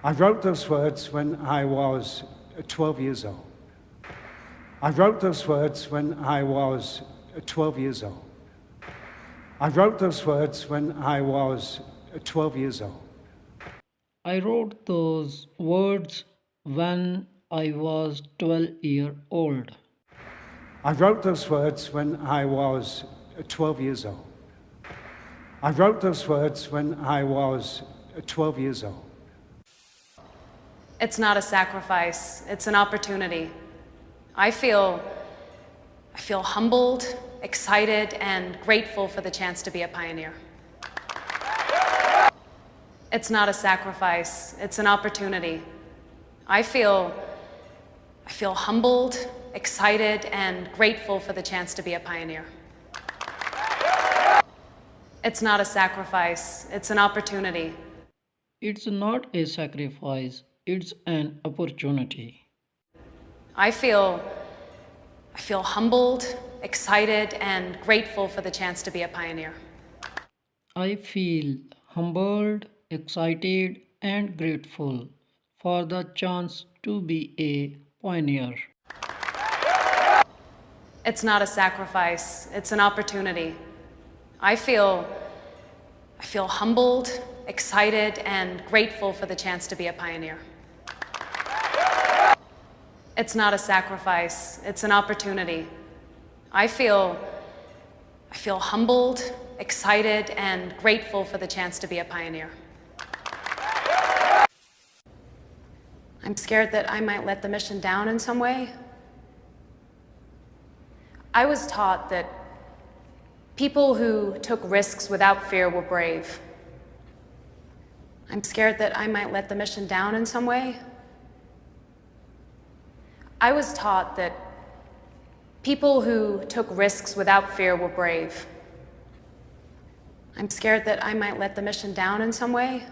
I wrote those words when I was 12 years old. I wrote those words when I was 12 years old. I wrote those words when I was 12 years old. I wrote those words when I was 12-year old. I wrote those words when I was 12 years old. I wrote those words when I was 12 years old. It's not a sacrifice, it's an opportunity. I feel humbled, excited, and grateful for the chance to be a pioneer. It's not a sacrifice, it's an opportunity. I feel humbled, excited, and grateful for the chance to be a pioneer. It's not a sacrifice, it's an opportunity. It's not a sacrifice, it's an opportunity. I feel humbled, excited, and grateful for the chance to be a pioneer. I feel humbled, excited, and grateful for the chance to be a pioneer. It's not a sacrifice, it's an opportunity. I feel humbled, excited, and grateful for the chance to be a pioneer. It's not a sacrifice, it's an opportunity. I feel humbled, excited, and grateful for the chance to be a pioneer. I'm scared that I might let the mission down in some way. I was taught that people who took risks without fear were brave. I'm scared that I might let the mission down in some way. I was taught that people who took risks without fear were brave. I'm scared that I might let the mission down in some way.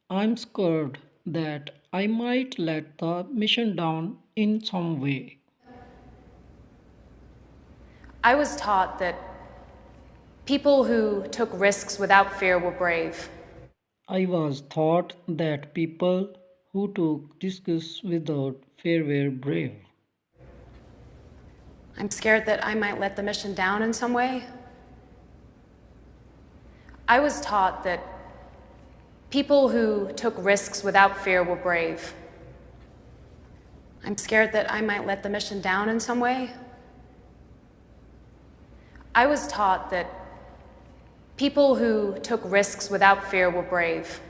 I'm scared that I might let the mission down in some way. I was taught that people who took risks without fear were brave. I was taught that people who took risks without fear were brave. I'm scared that I might let the mission down in some way. I was taught that people who took risks without fear were brave. I'm scared that I might let the mission down in some way. I was taught that people who took risks without fear were brave.